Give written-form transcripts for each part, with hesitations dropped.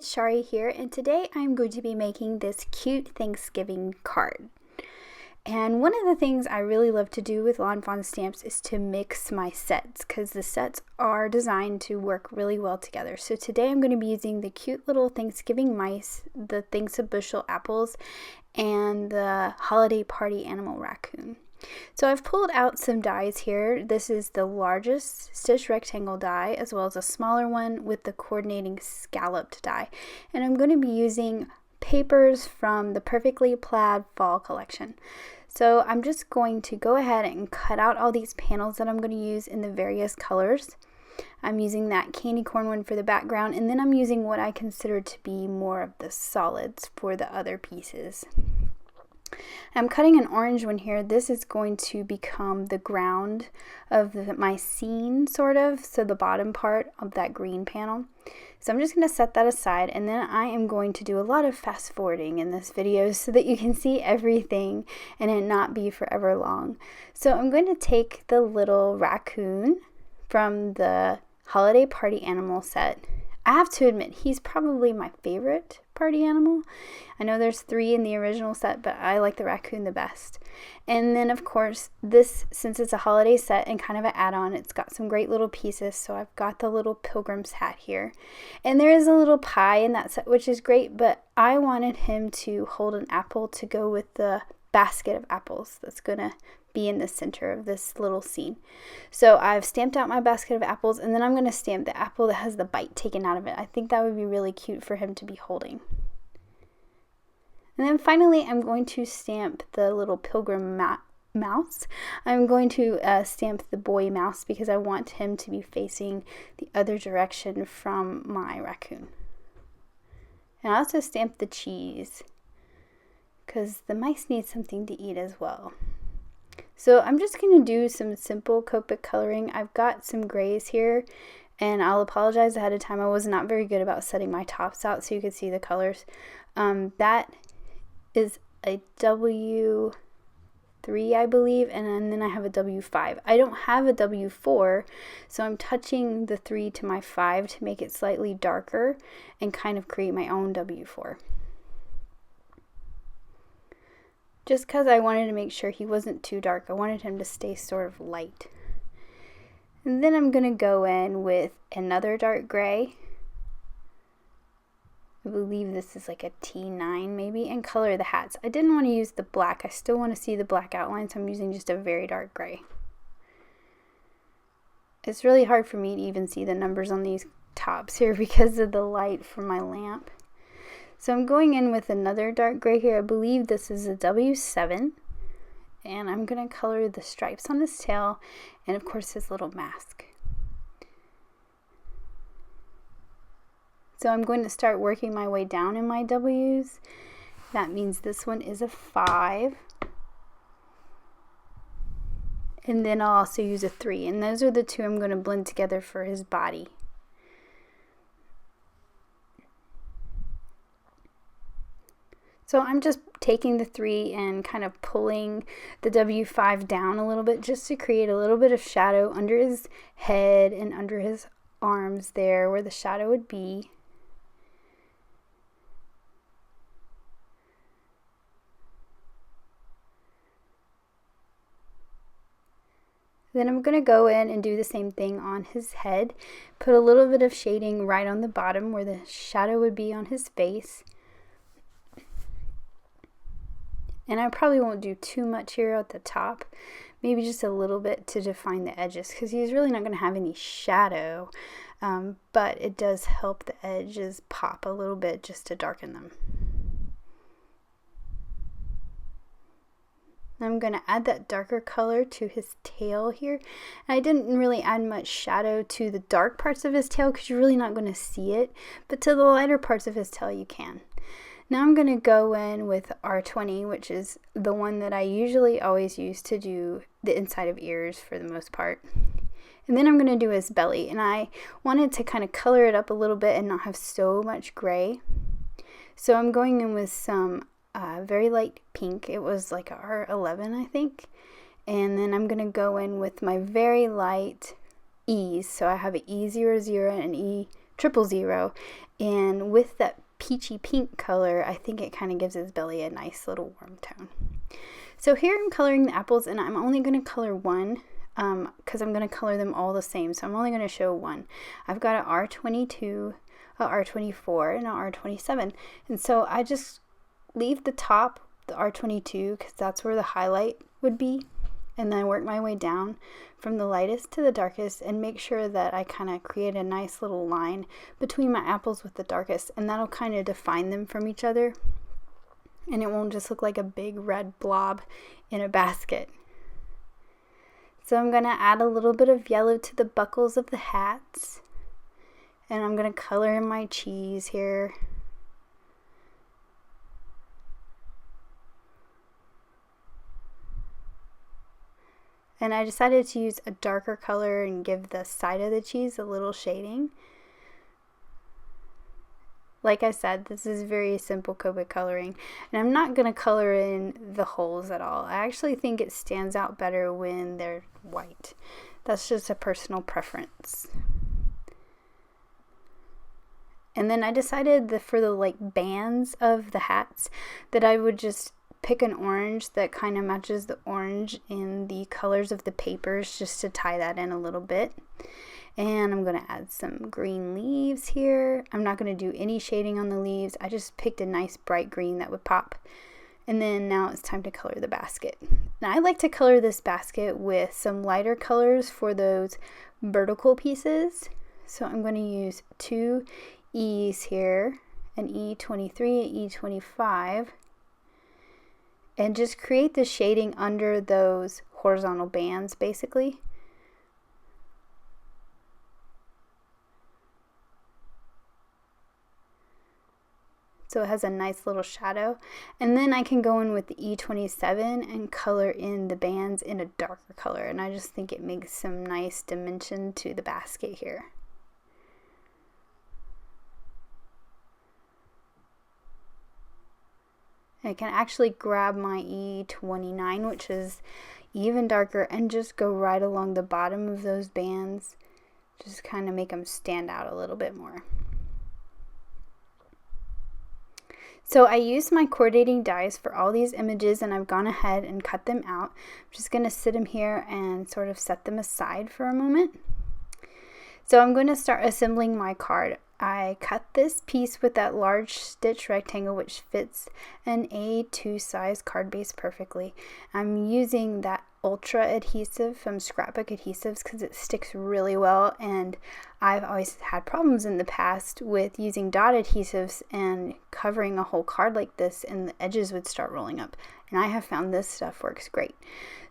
it's Shari here, and today I'm going to be making this cute Thanksgiving card. And one of the things I really love to do with lawnfawn stamps is to mix my sets, because the sets are designed to work really well together. So today I'm going to be using the cute little Thanksgiving mice, the Thanks a Bushel apples, and the holiday party animal raccoon. So I've pulled out some dies here. This is the largest stitch rectangle die, as well as a smaller one with the coordinating scalloped die. And I'm going to be using papers from the Perfectly Plaid Fall collection. So I'm just going to go ahead and cut out all these panels that I'm going to use in the various colors. I'm using that candy corn one for the background, and then I'm using what I consider to be more of the solids for the other pieces. I'm cutting an orange one here. This is going to become the ground of my scene, sort of, so the bottom part of that green panel. So I'm just going to set that aside, and then I am going to do a lot of fast forwarding in this video so that you can see everything and it not be forever long. So I'm going to take the little raccoon from the holiday party animal set. I have to admit, he's probably my favorite party animal. I know there's 3 in the original set, but I like the raccoon the best. And then, of course, this, since it's a holiday set and kind of an add-on, it's got some great little pieces. So I've got the little pilgrim's hat here. And there is a little pie in that set, which is great, but I wanted him to hold an apple to go with the basket of apples that's going to be in the center of this little scene. So I've stamped out my basket of apples, and then I'm going to stamp the apple that has the bite taken out of it. I think that would be really cute for him to be holding. And then finally I'm going to stamp the little pilgrim mouse. I'm going to stamp the boy mouse because I want him to be facing the other direction from my raccoon. And I also stamp the cheese because the mice need something to eat as well. So I'm just going to do some simple Copic coloring. I've got some grays here, and I'll apologize ahead of time. I was not very good about setting my tops out so you could see the colors. That is a W3, I believe, and then I have a W5. I don't have a W4, so I'm touching the 3 to my 5 to make it slightly darker and kind of create my own W4. Just because I wanted to make sure he wasn't too dark. I wanted him to stay sort of light. And then I'm going to go in with another dark gray. I believe this is like a T9 maybe, and color the hats. I didn't want to use the black. I still want to see the black outline, so I'm using just a very dark gray. It's really hard for me to even see the numbers on these tops here because of the light from my lamp. So I'm going in with another dark gray here. I believe this is a W7. And I'm going to color the stripes on his tail and, of course, his little mask. So I'm going to start working my way down in my W's. That means this one is a 5. And then I'll also use a 3. And those are the 2 I'm going to blend together for his body. So I'm just taking the 3 and kind of pulling the W5 down a little bit just to create a little bit of shadow under his head and under his arms there where the shadow would be. Then I'm going to go in and do the same thing on his head. Put a little bit of shading right on the bottom where the shadow would be on his face. And I probably won't do too much here at the top, maybe just a little bit to define the edges, because he's really not going to have any shadow, but it does help the edges pop a little bit just to darken them. I'm going to add that darker color to his tail here. And I didn't really add much shadow to the dark parts of his tail because you're really not going to see it, but to the lighter parts of his tail you can. Now I'm going to go in with R20, which is the one that I usually always use to do the inside of ears for the most part. And then I'm going to do his belly, and I wanted to kind of color it up a little bit and not have so much gray. So I'm going in with some very light pink. It was like a R11, I think. And then I'm going to go in with my very light E's. So I have an E00 and an 000. And with that peachy pink color, I think it kind of gives his belly a nice little warm tone. So here I'm coloring the apples, and I'm only going to color one because I'm going to color them all the same. So I'm only going to show one. I've got an R22, a R24, and an R27. And so I just leave the top, the R22, because that's where the highlight would be. And then work my way down from the lightest to the darkest and make sure that I kind of create a nice little line between my apples with the darkest, and that'll kind of define them from each other. And it won't just look like a big red blob in a basket. So I'm going to add a little bit of yellow to the buckles of the hats. And I'm going to color in my cheese here. And I decided to use a darker color and give the side of the cheese a little shading. Like I said, this is very simple Copic coloring, and I'm not going to color in the holes at all. I actually think it stands out better when they're white. That's just a personal preference. And then I decided that for the like bands of the hats that I would just pick an orange that kind of matches the orange in the colors of the papers, just to tie that in a little bit. And I'm going to add some green leaves here. I'm not going to do any shading on the leaves. I just picked a nice bright green that would pop. And then now it's time to color the basket. Now I like to color this basket with some lighter colors for those vertical pieces. So I'm going to use 2 E's here, an E23, an E25. And just create the shading under those horizontal bands basically. So it has a nice little shadow. And then I can go in with the E27 and color in the bands in a darker color. And I just think it makes some nice dimension to the basket here. I can actually grab my E29, which is even darker, and just go right along the bottom of those bands. Just kind of make them stand out a little bit more. So I used my coordinating dies for all these images, and I've gone ahead and cut them out. I'm just going to sit them here and sort of set them aside for a moment. So I'm going to start assembling my card. I cut this piece with that large stitch rectangle which fits an A2 size card base perfectly. I'm using that ultra adhesive from Scrapbook Adhesives because it sticks really well, and I've always had problems in the past with using dot adhesives and covering a whole card like this, and the edges would start rolling up, and I have found this stuff works great.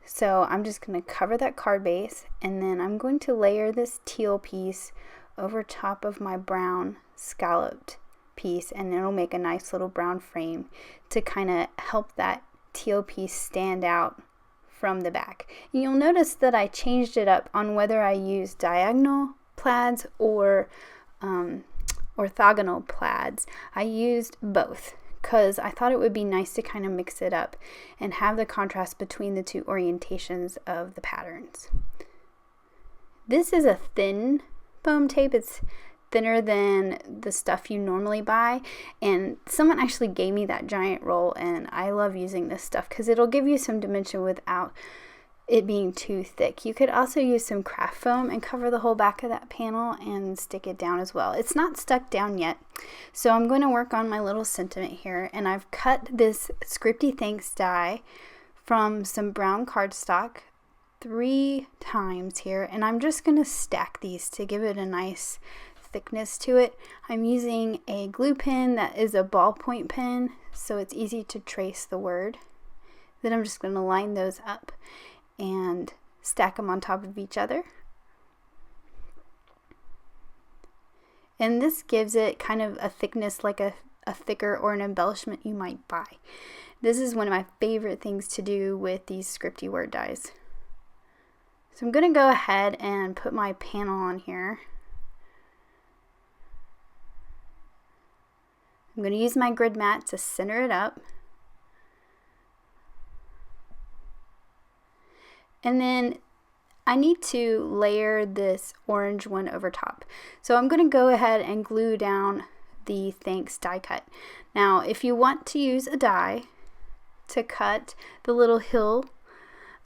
So I'm just going to cover that card base, and then I'm going to layer this teal piece over top of my brown scalloped piece, and it'll make a nice little brown frame to kind of help that teal piece stand out from the back. And you'll notice that I changed it up on whether I use diagonal plaids or orthogonal plaids. I used both because I thought it would be nice to kind of mix it up and have the contrast between the two orientations of the patterns. This is a thin foam tape. It's thinner than the stuff you normally buy, and someone actually gave me that giant roll, and I love using this stuff because it'll give you some dimension without it being too thick. You could also use some craft foam and cover the whole back of that panel and stick it down as well. It's not stuck down yet, so I'm going to work on my little sentiment here, and I've cut this Scripty Thanks die from some brown cardstock 3 times here, and I'm just going to stack these to give it a nice thickness to it. I'm using a glue pen that is a ballpoint pen, so it's easy to trace the word. Then I'm just going to line those up and stack them on top of each other. And this gives it kind of a thickness like a thicker or an embellishment you might buy. This is one of my favorite things to do with these Scripty word dies. So I'm going to go ahead and put my panel on here. I'm going to use my grid mat to center it up. And then I need to layer this orange one over top. So I'm going to go ahead and glue down the Thanks die cut. Now, if you want to use a die to cut the little hill,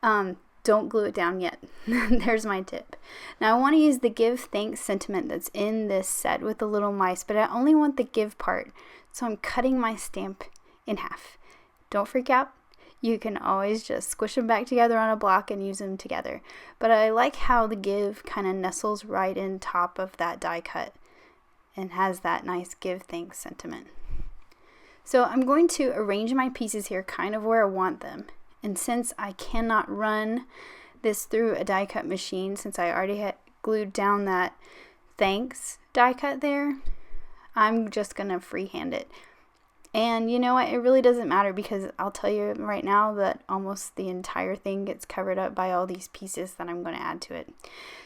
don't glue it down yet. There's my tip. Now I want to use the give thanks sentiment that's in this set with the little mice, but I only want the give part. So I'm cutting my stamp in half. Don't freak out. You can always just squish them back together on a block and use them together. But I like how the give kind of nestles right in top of that die cut and has that nice give thanks sentiment. So I'm going to arrange my pieces here kind of where I want them. And since I cannot run this through a die cut machine, since I already had glued down that thanks die cut there, I'm just going to freehand it. And you know what, it really doesn't matter because I'll tell you right now that almost the entire thing gets covered up by all these pieces that I'm going to add to it.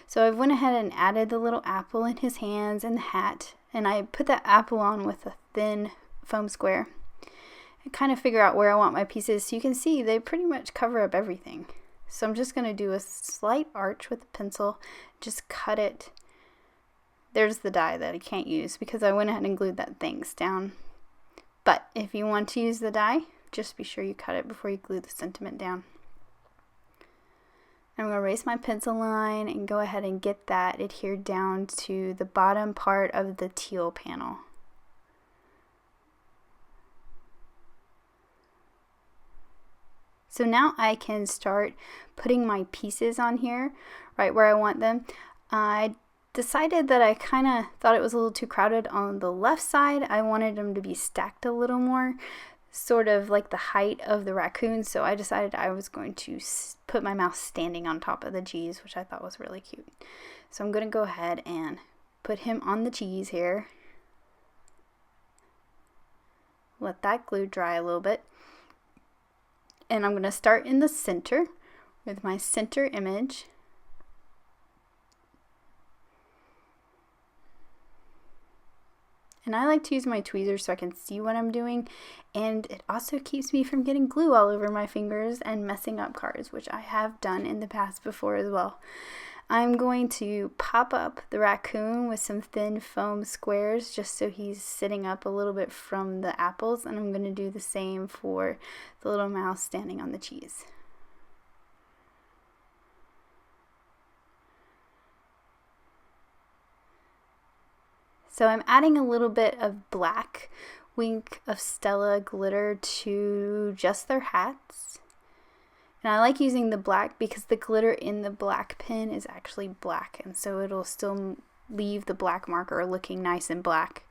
So I went ahead and added the little apple in his hands and the hat, and I put that apple on with a thin foam square. And kind of figure out where I want my pieces. So you can see they pretty much cover up everything. So I'm just going to do a slight arch with a pencil, just cut it. There's the die that I can't use because I went ahead and glued that thanks down. But if you want to use the die, just be sure you cut it before you glue the sentiment down. I'm going to erase my pencil line and go ahead and get that adhered down to the bottom part of the teal panel. So now I can start putting my pieces on here right where I want them. I decided that I kind of thought it was a little too crowded on the left side. I wanted them to be stacked a little more, sort of like the height of the raccoon. So I decided I was going to put my mouse standing on top of the cheese, which I thought was really cute. So I'm going to go ahead and put him on the cheese here. Let that glue dry a little bit. And I'm going to start in the center with my center image. And I like to use my tweezers so I can see what I'm doing, and it also keeps me from getting glue all over my fingers and messing up cards, which I have done in the past before as well. I'm going to pop up the raccoon with some thin foam squares just so he's sitting up a little bit from the apples, and I'm going to do the same for the little mouse standing on the cheese. So I'm adding a little bit of black Wink of Stella glitter to just their hats. And I like using the black because the glitter in the black pen is actually black, and so it'll still leave the black marker looking nice and black.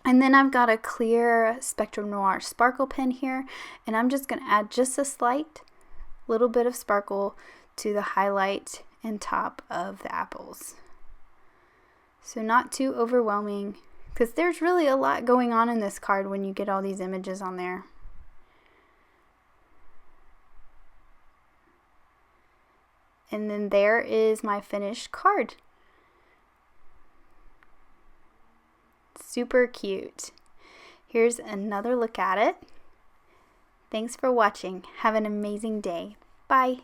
And then I've got a clear Spectrum Noir sparkle pen here, and I'm just going to add just a slight little bit of sparkle to the highlight and top of the apples. So not too overwhelming, because there's really a lot going on in this card when you get all these images on there. And then there is my finished card. Super cute. Here's another look at it. Thanks for watching. Have an amazing day. Bye.